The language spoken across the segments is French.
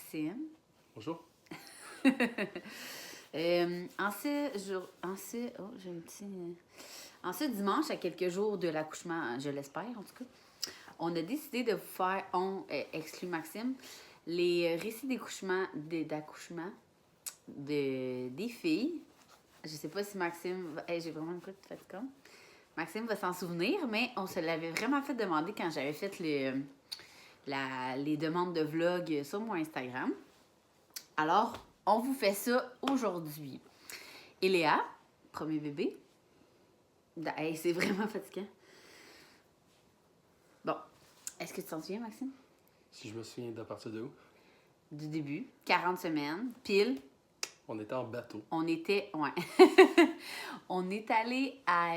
Maxime. Bonjour. En ce dimanche, à quelques jours de l'accouchement, je l'espère en tout cas, on a décidé de vous faire, exclut Maxime, les récits d'accouchement des filles. Je sais pas si Maxime... j'ai vraiment une coupe de fatigante. Maxime va s'en souvenir, mais on se l'avait vraiment fait demander quand j'avais fait les demandes de vlog sur mon Instagram. Alors, on vous fait ça aujourd'hui. Et Léa, premier bébé. C'est vraiment fatigant. Bon, est-ce que tu t'en souviens, Maxime? Si je me souviens de partir de où? Du début, 40 semaines, pile. On était en bateau. On est allé à...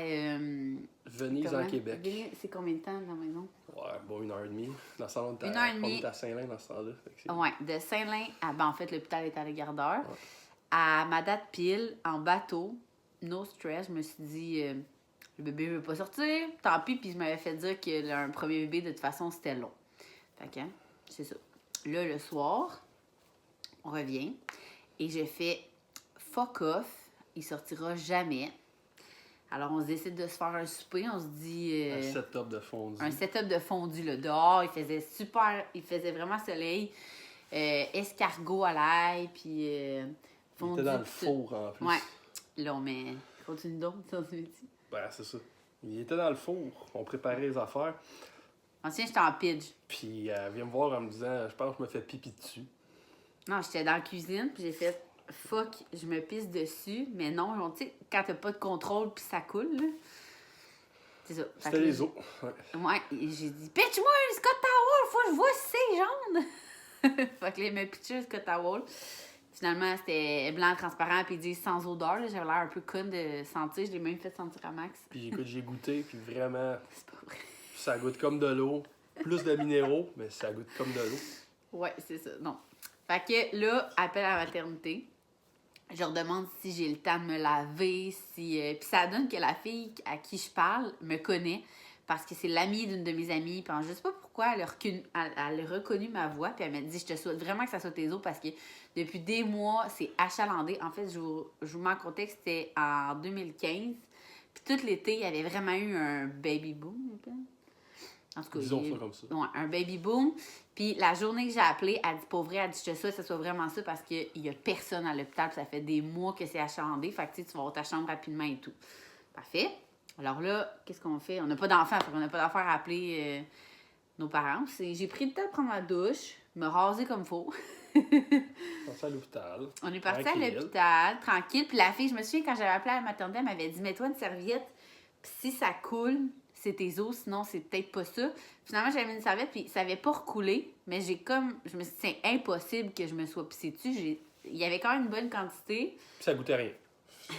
Venise, en Québec. C'est combien de temps dans la maison? Ouais, bon, 1h30. Dans ce temps-là, on était à Saint-Lin dans ce temps-là. Ouais, de Saint-Lin à... en fait, l'hôpital est à la Gardeur. Ouais. À ma date pile, en bateau, no stress, je me suis dit... le bébé ne veut pas sortir, tant pis, puis je m'avais fait dire qu'un premier bébé, de toute façon, c'était long. Fait que, c'est ça. Là, le soir, on revient, et je fais fuck off, il sortira jamais. Alors, on se décide de se faire un souper, on se dit... un setup de fondu. Un setup de fondu, là, dehors, il faisait vraiment soleil, escargot à l'ail, puis fondu. Il était dans le four, en plus. Ouais. Là, on met... Continue donc, ça se dit. Ben, c'est ça. Il était dans le four. On préparait les affaires. Ancien, j'étais en pidge. Puis elle vient me voir en me disant, je pense que je me fais pipi dessus. Non, j'étais dans la cuisine, puis j'ai fait fuck, je me pisse dessus. Mais non, tu sais, quand t'as pas de contrôle, puis ça coule, là. C'est ça. C'était les os. Ouais, et j'ai dit, pitch-moi un Scott Towel, faut que je vois si c'est jaune. Fait que là, il m'a pitché un Scott Towel. Finalement, c'était blanc, transparent, puis ils disent sans odeur. Là. J'avais l'air un peu conne de sentir. Je l'ai même fait sentir à Max. Puis écoute, j'ai goûté, puis vraiment, C'est pas vrai. ça goûte comme de l'eau. Plus de minéraux, mais ça goûte comme de l'eau. Ouais, c'est ça. Non. Fait que là, appel à la maternité. Je leur demande si j'ai le temps de me laver, si... Puis ça donne que la fille à qui je parle me connaît parce que c'est l'amie d'une de mes amies. Puis je sais pas pourquoi, elle a reconnu ma voix. Puis elle m'a dit, je te souhaite vraiment que ça soit tes os parce que depuis des mois, c'est achalandé. En fait, je vous mets en contexte, c'était en 2015. Puis tout l'été, il y avait vraiment eu un baby boom. En tout cas, disons ça comme ça. Ouais, un baby boom. Puis la journée que j'ai appelé, elle dit, pour vrai, elle dit, je te souhaite que ce soit vraiment ça parce qu'il y a personne à l'hôpital. Puis ça fait des mois que c'est achalandé. Fait que tu vas avoir ta chambre rapidement et tout. Parfait. Alors là, qu'est-ce qu'on fait? On n'a pas d'enfant. Fait qu'on n'a pas d'affaire à appeler nos parents. J'ai pris le temps de prendre ma douche, me raser comme il faut. Parti à l'hôpital. On est parti à l'hôpital, tranquille. Puis la fille, je me souviens, quand j'avais appelé à la maternité, elle m'avait dit, mets-toi une serviette. Puis si ça coule, c'est tes os, sinon c'est peut-être pas ça. Finalement, j'avais mis une serviette, puis ça avait pas recoulé. Mais je me suis dit, c'est impossible que je me sois pissée dessus. Il y avait quand même une bonne quantité. Puis ça goûtait rien.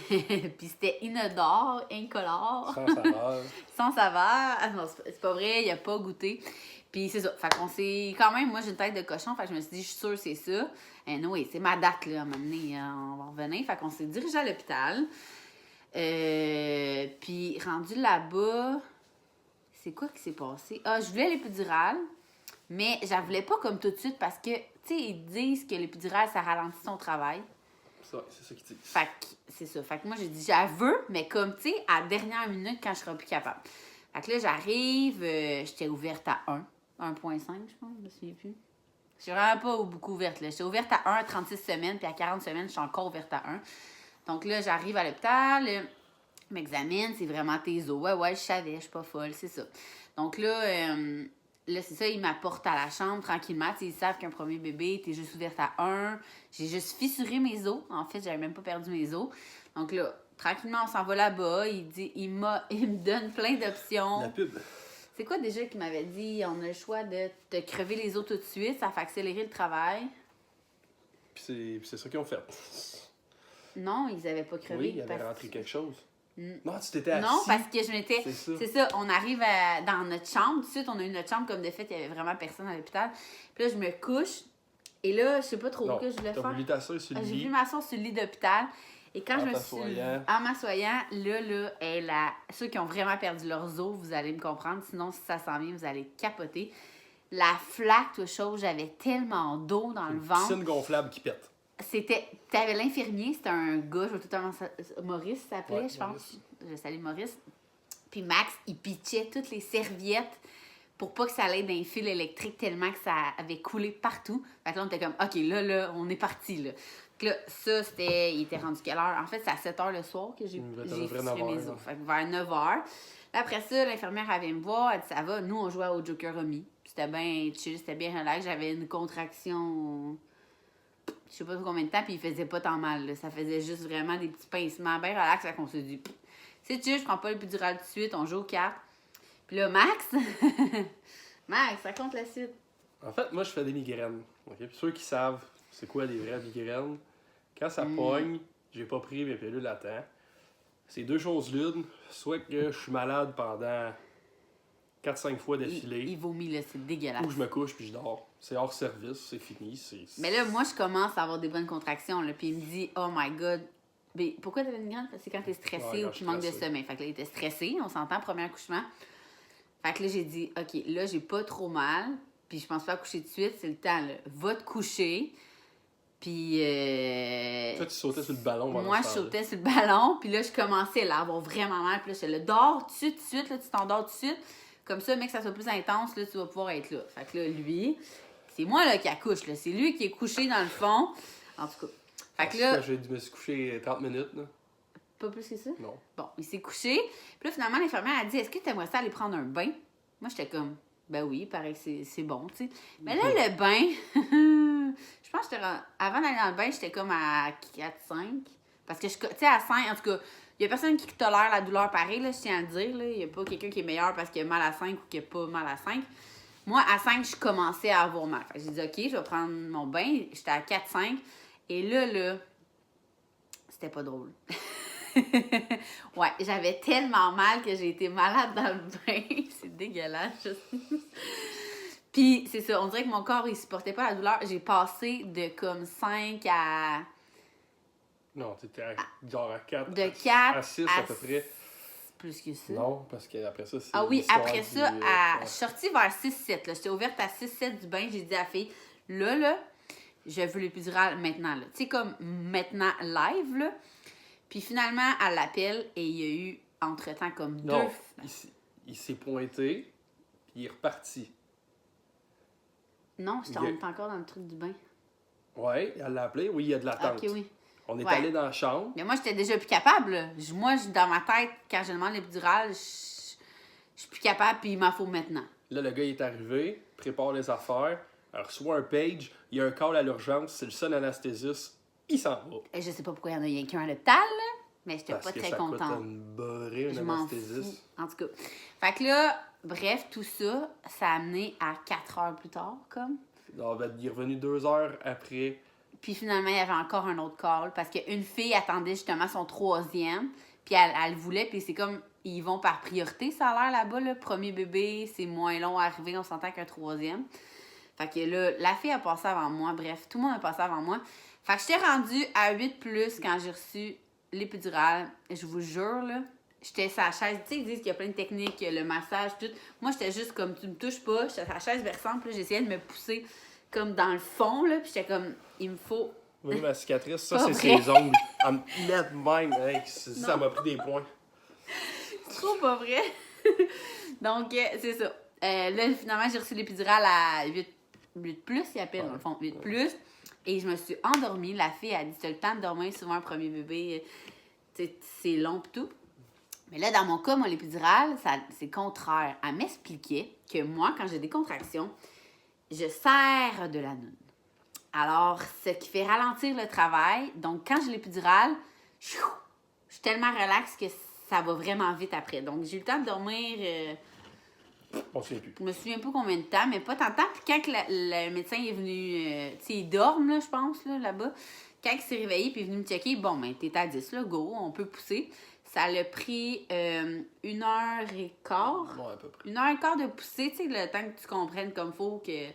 Puis c'était inodore, incolore. Sans saveur. Sans saveur. Ah non, c'est pas vrai, il a pas goûté. Puis c'est ça. Fait qu'on s'est... Quand même, moi, j'ai une tête de cochon. Fait que je me suis dit, je suis sûre c'est ça. Oui, c'est ma date, là, à un moment donné, on va revenir. Fait qu'on s'est dirigé à l'hôpital. Puis rendu là-bas... C'est quoi qui s'est passé? Ah, je voulais l'épidurale, mais je la voulais pas comme tout de suite parce que, tu sais, ils disent que l'épidurale, ça ralentit son travail. C'est ça qu'ils disent. Fait que, c'est ça. Fait que moi, j'ai dit, j'en veux, mais comme, tu sais, à la dernière minute, quand je serai plus capable. Fait que là, j'arrive, j'étais ouverte à 1.5, je pense, je me souviens plus. Je suis vraiment pas beaucoup ouverte, là. J'étais ouverte à 1 à 36 semaines, puis à 40 semaines, je suis encore ouverte à 1. Donc là, j'arrive à l'hôpital, m'examine, c'est vraiment tes os. Ouais, je savais, je suis pas folle, c'est ça. Donc là, c'est ça, ils m'apportent à la chambre tranquillement. T'sais, ils savent qu'un premier bébé, t'es juste ouverte à 1. J'ai juste fissuré mes os. En fait, j'avais même pas perdu mes os. Donc là, tranquillement, on s'en va là-bas. Il me donne plein d'options. La pub. C'est quoi déjà qu'il m'avait dit? On a le choix de te crever les os tout de suite. Ça fait accélérer le travail. Puis c'est ça qu'ils ont fait. Non, ils avaient pas crevé. Oui, il avait rentré quelque chose. Non, tu t'étais assis. Non, parce que je m'étais... C'est ça, on arrive dans notre chambre. Tout de suite, on a eu notre chambre comme de fait, il y avait vraiment personne à l'hôpital. Puis là, je me couche. Et là, je sais pas trop ce que je voulais faire. T'as voulu t'asseoir sur le lit. J'ai voulu m'asseoir sur le lit d'hôpital. Et quand je me suis... En m'assoyant, ceux qui ont vraiment perdu leurs os, vous allez me comprendre. Sinon, si ça s'en vient, vous allez capoter. La flaque, toute chose, j'avais tellement d'eau dans le Une ventre. piscine gonflable qui pète. T'avais l'infirmier, c'était un gars, je vais tout le temps... Maurice s'appelait, Ouais, je pense. Maurice. Je salue Maurice. Puis Max, il pitchait toutes les serviettes pour pas que ça aille dans les fils électriques tellement que ça avait coulé partout. Fait que là, on était comme, OK, là, on est parti, là. Fait que là, ça, il était rendu quelle heure? En fait, c'est à 7 h le soir que j'ai fissuré mes os. Fait que vers 9 h. Là, après ça, l'infirmière, elle vient me voir, elle dit, ça va. Nous, on jouait au Joker Rummy. C'était bien chill, c'était bien relax. J'avais une contraction, je sais pas combien de temps, puis il faisait pas tant mal, là. Ça faisait juste vraiment des petits pincements bien relax. Fait qu'on s'est dit, c'est chill, je prends pas l'épidural tout de suite, on joue aux cartes. Puis là, Max, Max, raconte la suite. En fait, moi, je fais des migraines. Okay? Puis ceux qui savent c'est quoi les vraies migraines, quand ça pogne, j'ai pas pris mes pilules à temps. C'est deux choses l'une. Soit que je suis malade pendant 4-5 fois d'affilée. Il vomit, là, c'est dégueulasse. Ou je me couche puis je dors. C'est hors service, c'est fini. Mais là, moi, je commence à avoir des bonnes contractions, là. Puis il me dit, oh my God. Mais pourquoi t'avais une migraine? C'est quand t'es stressé ou tu manques de sommeil. Fait que là, il était stressé, on s'entend, premier accouchement. Fait que là, j'ai dit, OK, là, j'ai pas trop mal, puis je pense pas à coucher de suite, c'est le temps, là. Va te coucher, puis... Toi, tu sautais sur le ballon. Moi, je sautais sur le ballon, puis là, je commençais là, à avoir vraiment mal, puis là, je le dors tout de suite, là, tu t'endors tout de suite. Comme ça, mec, que ça soit plus intense, là, tu vas pouvoir être là. Fait que là, lui, c'est moi, là, qui accouche, là. C'est lui qui est couché dans le fond. En tout cas. Fait que là... Je me suis couché 30 minutes, là. Pas plus que ça? Non. Bon, il s'est couché. Puis là, finalement, l'infirmière a dit, est-ce que tu aimerais ça aller prendre un bain? Moi, j'étais comme, ben oui, pareil que c'est bon, tu sais. Mais là, le bain, je pense que avant d'aller dans le bain, j'étais comme à 4-5. Parce que, tu sais, à 5, en tout cas, il y a personne qui tolère la douleur pareil, là, je tiens à le dire. Il n'y a pas quelqu'un qui est meilleur parce qu'il a mal à 5 ou qui n'a pas mal à 5. Moi, à 5, je commençais à avoir mal. Fait que j'ai dit, OK, je vais prendre mon bain. J'étais à 4-5. Et là, c'était pas drôle. Ouais, j'avais tellement mal que j'ai été malade dans le bain. C'est dégueulasse. Puis, c'est ça, on dirait que mon corps, il supportait pas la douleur. J'ai passé de comme 5 à... Non, t'étais genre à 4. De 4 à 6 à peu près. Plus que ça. Non, parce qu'après ça, c'est... Ah oui, après ça, je suis sortie vers 6-7. J'étais ouverte à 6-7 du bain. J'ai dit à la fille, là, je veux l'épidural maintenant. Tu sais, comme maintenant live, là. Puis finalement, elle l'appelle et il y a eu, entre-temps, comme non, deux... il s'est pointé, puis il est reparti. Non, on était encore dans le truc du bain. Ouais, elle l'a appelé. Oui, il y a de l'attente. OK, oui. On est allé dans la chambre. Mais moi, j'étais déjà plus capable, là. Moi, dans ma tête, quand je demande l'épidural, je suis plus capable, puis il m'en faut maintenant. Là, le gars il est arrivé, prépare les affaires, elle reçoit un page, il y a un call à l'urgence, c'est le seul anesthésiste, il s'en va. Et je sais pas pourquoi il y en a rien qu'un à l'hôpital, là, mais j'étais pas très contente. Parce que ça coûte une beurrée, un anesthésiste. En tout cas. Fait que là, bref, tout ça, ça a amené à 4 heures plus tard, comme. Non, ben, il est revenu 2 heures après. Puis finalement, il y avait encore un autre call parce qu'une fille attendait justement son 3e. Puis elle voulait, puis c'est comme, ils vont par priorité, ça a l'air là-bas, le premier bébé, c'est moins long à arriver, on s'entend qu'un 3e. Fait que là, la fille a passé avant moi, bref, tout le monde a passé avant moi. Fait que j'étais rendue à 8+ quand j'ai reçu l'épidural. Je vous jure, là, j'étais sur la chaise. Tu sais, ils disent qu'il y a plein de techniques, le massage, tout. Moi, j'étais juste comme, tu me touches pas, j'étais sur la chaise versante, puis j'essayais de me pousser comme dans le fond, là, puis j'étais comme, il me faut... Oui, ma cicatrice, ça, Pas c'est vrai. ses ongles. Elle me met de même. Hey, ça m'a pris des points. Trop pas vrai. Donc, c'est ça. Là, finalement, j'ai reçu l'épidural à 8+, il appelle, dans le fond, 8+. Et je me suis endormie. La fille a dit, t'as le temps de dormir, souvent un premier bébé, c'est long pis tout. Mais là, dans mon cas, moi, l'épidural, c'est contraire. Elle m'expliquait que moi, quand j'ai des contractions, je serre de la noune. Alors, ce qui fait ralentir le travail. Donc, quand j'ai l'épidural, je suis tellement relaxe que ça va vraiment vite après. Donc, j'ai eu le temps de dormir... On ne sait plus. Je me souviens pas combien de temps, mais pas tant de temps. Puis quand le médecin est venu... tu sais, il dorme, là, je pense, là-bas. Quand il s'est réveillé puis il est venu me checker, bon, ben, t'es à 10, là, go, on peut pousser. Ça l'a pris 1h15. Ouais, à peu près. 1h15 de pousser, tu sais, le temps que tu comprennes comme faut que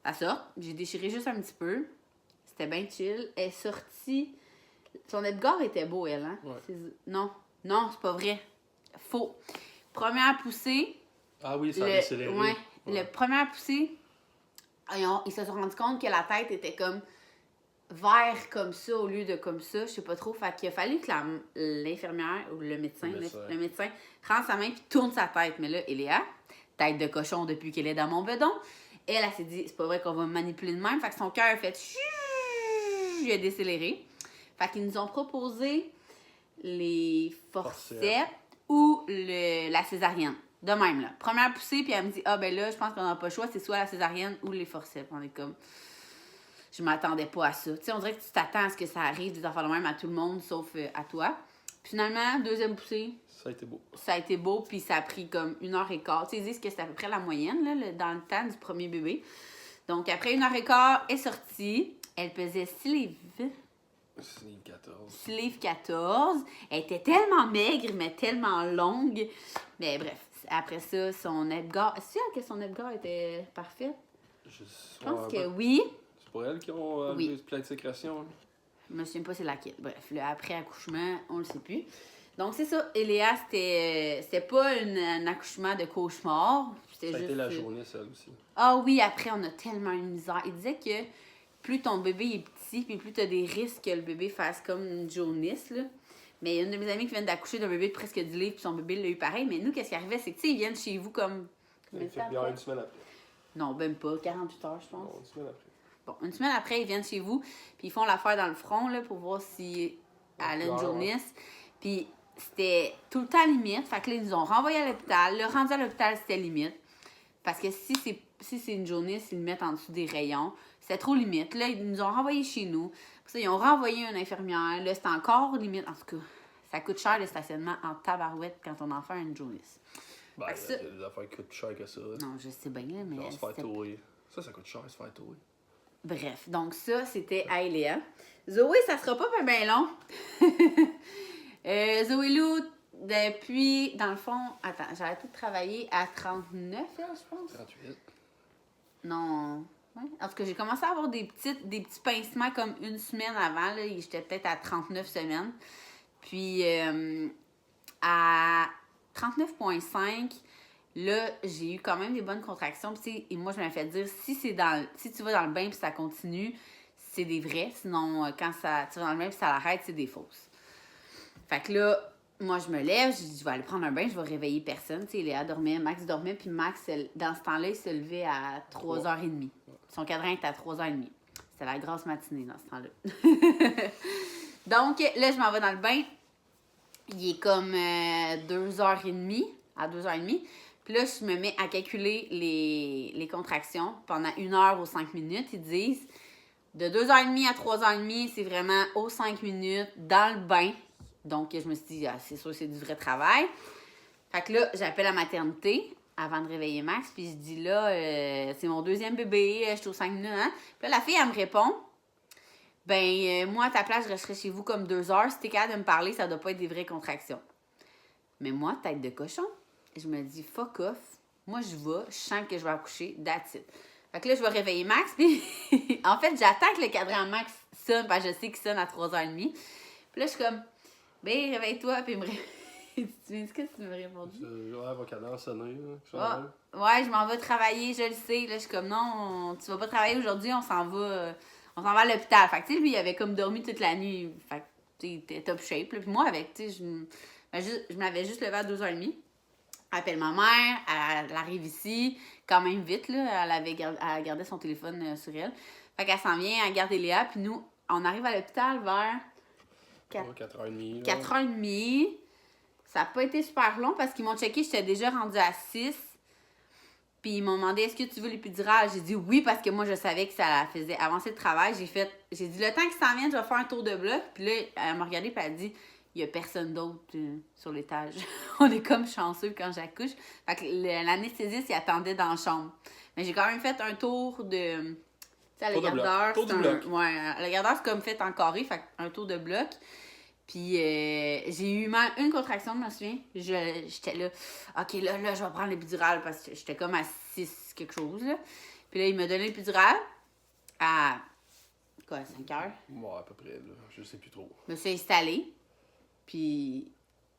ça sorte. J'ai déchiré juste un petit peu. C'était bien chill. Elle est sortie... Son Edgar était beau, elle, hein? Ouais. Non, c'est pas vrai. Faux. Première poussée... Ah oui, ça a décéléré. Ouais. Le première poussée, Ils se sont rendus compte que la tête était comme vert comme ça au lieu de comme ça, je sais pas trop. Fait qu'il a fallu que l'infirmière ou le médecin prenne sa main puis tourne sa tête. Mais là, Eléa, tête de cochon depuis qu'elle est dans mon bedon, elle s'est dit, c'est pas vrai qu'on va me manipuler de même. Fait que son cœur a fait il a décéléré. Fait qu'ils nous ont proposé les forceps ou la césarienne. De même, là. Première poussée, puis elle me dit, ben là, je pense qu'on n'a pas le choix, c'est soit la césarienne ou les forceps. On est comme... Je m'attendais pas à ça. Tu sais, on dirait que tu t'attends à ce que ça arrive des affaires de même à tout le monde, sauf à toi. Puis finalement, deuxième poussée. Ça a été beau. Ça a été beau, puis ça a pris comme 1h15. Tu sais, ils disent que c'est à peu près la moyenne, là, dans le temps du premier bébé. Donc, après 1h15, elle est sortie. Elle pesait 6 livres. 6 livres 14. 6 livres 14. Elle était tellement maigre, mais tellement longue. Mais bref, après ça, son Edgar... Est-ce que son Edgar était parfait? Je pense que oui. C'est pour elle qui ont plein de sécrétions. Je me souviens pas c'est laquelle. Bref, le après-accouchement, on le sait plus. Donc, c'est ça. Eléa, c'était pas un accouchement de cauchemar. Ça a été la journée, celle aussi. Ah oui, après, on a tellement une misère. Il disait que plus ton bébé est petit, puis plus tu as des risques que le bébé fasse comme une jaunisse, là. Mais il y a une de mes amies qui vient d'accoucher d'un bébé de presque 10 livres, puis son bébé l'a eu pareil. Mais nous, qu'est-ce qui arrivait? C'est que, tu sais, ils viennent chez vous comme... Il fait bien une semaine après. Non, même pas. 48 heures, je pense. Non, une semaine après. Bon, une semaine après, ils viennent chez vous, puis ils font l'affaire dans le front, là, pour voir si elle a une jaunisse. Puis c'était tout le temps limite. Fait que là, ils nous ont renvoyé à l'hôpital. Le rendu à l'hôpital, c'était limite. Parce que si c'est une jaunisse, ils le mettent en dessous des rayons. C'était trop limite. Là, ils nous ont renvoyé chez nous. Pour ça, ils ont renvoyé une infirmière. Là, c'était encore limite. En tout cas, ça coûte cher le stationnement en tabarouette quand on en fait une jaunisse. Ben, il y a des affaires qui coûtent plus cher que ça. Non, je sais bien, là, mais... On se faire tourer. Ça coûte cher, se faire tourer. Bref, donc ça, c'était à Eléa. Zoé, ça sera pas bien long. Zoé Lou, depuis, dans le fond, attends, j'ai arrêté de travailler à 39, je pense. 38. Non. Ouais. En tout cas, j'ai commencé à avoir des petits pincements comme une semaine avant. Là, j'étais peut-être à 39 semaines. Puis, à 39,5, là, j'ai eu quand même des bonnes contractions. Puis, et moi, je m'avais fait dire, si tu vas dans le bain puis ça continue, c'est des vrais. Sinon, quand tu vas dans le bain puis ça l'arrête, c'est des fausses. Fait que là, moi, je me lève, je dis, je vais aller prendre un bain, je vais réveiller personne. Tu sais, Léa dormait, Max dormait, puis Max, dans ce temps-là, il se levait à 3h30. Son cadran était à 3h30. C'était la grosse matinée dans ce temps-là. Donc, là, je m'en vais dans le bain. Il est comme 2h30, à 2h30. Puis là, je me mets à calculer les contractions pendant 1 heure aux 5 minutes. Ils disent, de 2h30 à 3h30, c'est vraiment aux 5 minutes, dans le bain. Donc, je me suis dit, c'est sûr, c'est du vrai travail. Fait que là, j'appelle la maternité avant de réveiller Max. Puis je dis, là, c'est mon deuxième bébé, je suis aux 5 minutes. Hein? Puis là, la fille, elle me répond, moi, à ta place, je resterai chez vous comme 2 heures. Si t'es capable de me parler, ça doit pas être des vraies contractions. Mais moi, tête de cochon, je me dis, fuck off. Moi, je sens que je vais accoucher, that's it. Fait que là, je vais réveiller Max. Puis, en fait, j'attends que le cadran Max sonne, parce que je sais qu'il sonne à 3h30. Puis là, je suis comme, réveille-toi, puis il me réveille. Qu'est-ce que tu me répondu? Ouais, mon cadran sonné. Ouais, je m'en vais travailler, je le sais. Là, je suis comme, non, tu vas pas travailler aujourd'hui, on s'en va à l'hôpital. Fait que, tu sais, lui, il avait comme dormi toute la nuit. Fait que, tu sais, il était top shape. Là. Puis moi, avec, tu sais, je m'avais juste levé à 2h30. Appelle ma mère, elle arrive ici, quand même vite, là. Elle gardait son téléphone sur elle. Fait qu'elle s'en vient, elle garde Léa, puis nous, on arrive à l'hôpital vers 4h30. 4h30. Ça n'a pas été super long parce qu'ils m'ont checké, j'étais déjà rendue à 6. Puis ils m'ont demandé, est-ce que tu veux l'épidural? J'ai dit oui parce que moi, je savais que ça faisait avancer le travail. J'ai dit, le temps qu'ils s'en viennent, je vais faire un tour de bloc. Puis là, elle m'a regardé et elle a dit, il n'y a personne d'autre sur l'étage. On est comme chanceux quand j'accouche. Fait que l'anesthésiste, il attendait dans la chambre. Mais j'ai quand même fait un tour de... Tu sais, le gardeur, le gardeur, c'est comme fait en carré, fait un tour de bloc. Puis j'ai eu une contraction, je me souviens. J'étais là, OK, là, je vais prendre l'épidural parce que j'étais comme à 6 quelque chose. Là. Puis là, il m'a donné l'épidural à, 5 heures? Ouais, à peu près, là. Je sais plus trop. Je me suis installée. Puis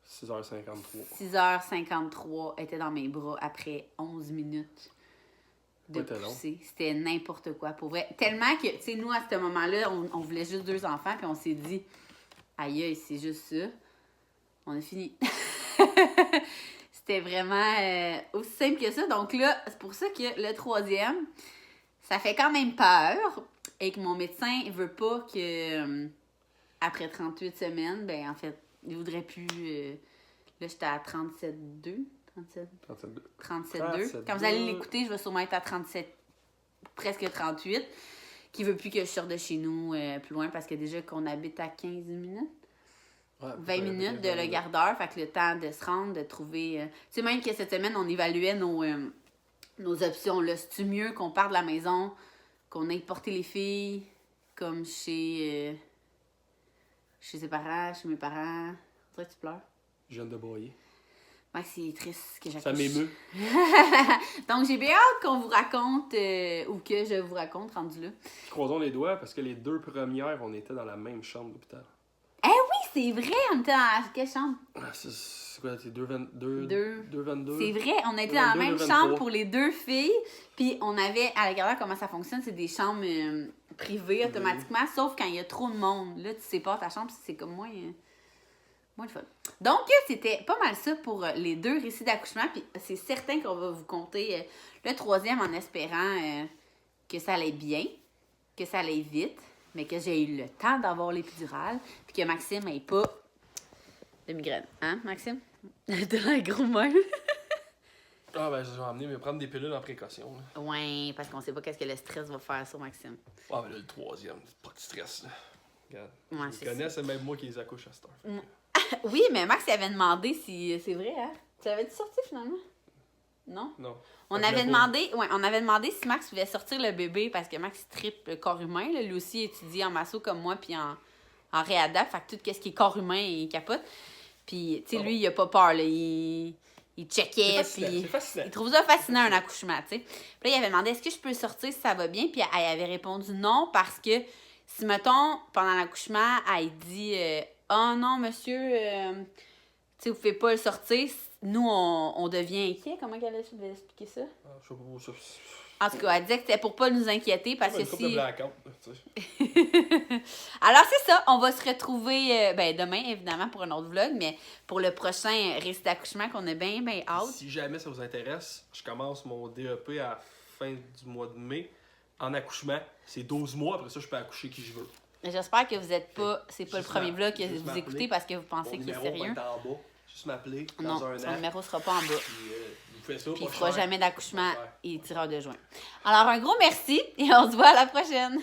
6h53. 6h53 était dans mes bras après 11 minutes de Ouais, t'as long. pousser. C'était n'importe quoi, pour vrai. Tellement que, tu sais, nous, à ce moment-là, on voulait juste 2 enfants, puis on s'est dit, aïe, aïe, c'est juste ça. On a fini. C'était vraiment aussi simple que ça. Donc là, c'est pour ça que le 3e, ça fait quand même peur et que mon médecin veut pas que, après 38 semaines, ben en fait, il voudrait plus... là, j'étais à 37,2. 37. 37,2. Quand vous allez l'écouter, je vais sûrement être à 37, presque 38. Qui veut plus que je sorte de chez nous plus loin parce que déjà qu'on habite à 15 minutes. Ouais, 20 minutes de le gardeur, fait que le temps de se rendre, de trouver... Tu sais, même que cette semaine, on évaluait nos options. Là, c'est-tu mieux qu'on parte de la maison, qu'on aille porter les filles, comme chez ses parents, chez mes parents? On dirait que tu pleures. Je viens de broyer. Ouais, c'est triste que j'accouche. Ça m'émeut. Donc, j'ai bien hâte qu'on vous raconte, ou que je vous raconte, rendu là. Croisons les doigts, parce que les 2 premières, on était dans la même chambre d'hôpital. Oui, c'est vrai, on était dans quelle chambre? C'est quoi, c'est 2,22? Deux. 2,22? C'est vrai, on était dans la 2,22, même 2,23. chambre pour les 2 filles. Puis on avait, à la gardeur, comment ça fonctionne, c'est des chambres privées automatiquement, sauf quand il y a trop de monde. Là, tu sépares ta chambre, c'est comme moins le fun. Donc, c'était pas mal ça pour les 2 récits d'accouchement. Puis c'est certain qu'on va vous compter le 3e en espérant que ça allait bien, que ça allait vite, mais que j'ai eu le temps d'avoir l'épidurale, puis que Maxime n'ait pas de migraine. Hein, Maxime? T'as un gros mal. Ah, ben, je vais emmener, mais prendre des pilules en précaution. Là. Ouais, parce qu'on sait pas qu'est-ce que le stress va faire sur Maxime. Ah, mais là, le 3e, c'est pas de stress. Là. Regarde. Ouais, Je c'est connais, c'est même moi qui les accouche à cette heure. Oui, mais Max il avait demandé si... C'est vrai, hein? Tu avais-tu sorti finalement? Non? Non. On Je avait voulais pas. demandé si Max voulait sortir le bébé parce que Max il tripe le corps humain. Là. Lui aussi étudie en masso comme moi puis en réadap. Fait que tout ce qui est corps humain, il capote. Puis, tu sais, lui, il a pas peur. Là. Il checkait. C'est fascinant. Il trouve ça fascinant un accouchement, tu sais. Puis là, il avait demandé est-ce que je peux sortir si ça va bien. Puis elle avait répondu non parce que si, mettons, pendant l'accouchement, elle dit oh non, monsieur, tu sais, vous pouvez pas le sortir. Nous, on devient inquiets. Comment elle a expliqué ça? Ah, je sais pas, ça. En tout cas, elle disait que c'était pour pas nous inquiéter parce que Une couple de si... blackout, tu sais. Alors, c'est ça. On va se retrouver demain, évidemment, pour un autre vlog, mais pour le prochain récit d'accouchement qu'on a bien hâte. Si jamais ça vous intéresse, je commence mon DEP à la fin du mois de mai. En accouchement, c'est 12 mois. Après ça, je peux accoucher qui je veux. J'espère que vous êtes pas... C'est pas le Juste premier vlog que juste vous m'appeler. écoutez parce que vous pensez Mon qu'il est numéro va sérieux. être en bas. Juste m'appeler dans Non, un son an. numéro sera pas en bas. Puis, vous faites ça, Puis il pas fera cher. jamais d'accouchement Pas cher. et tireur de joint. Alors, un gros merci et on se voit à la prochaine!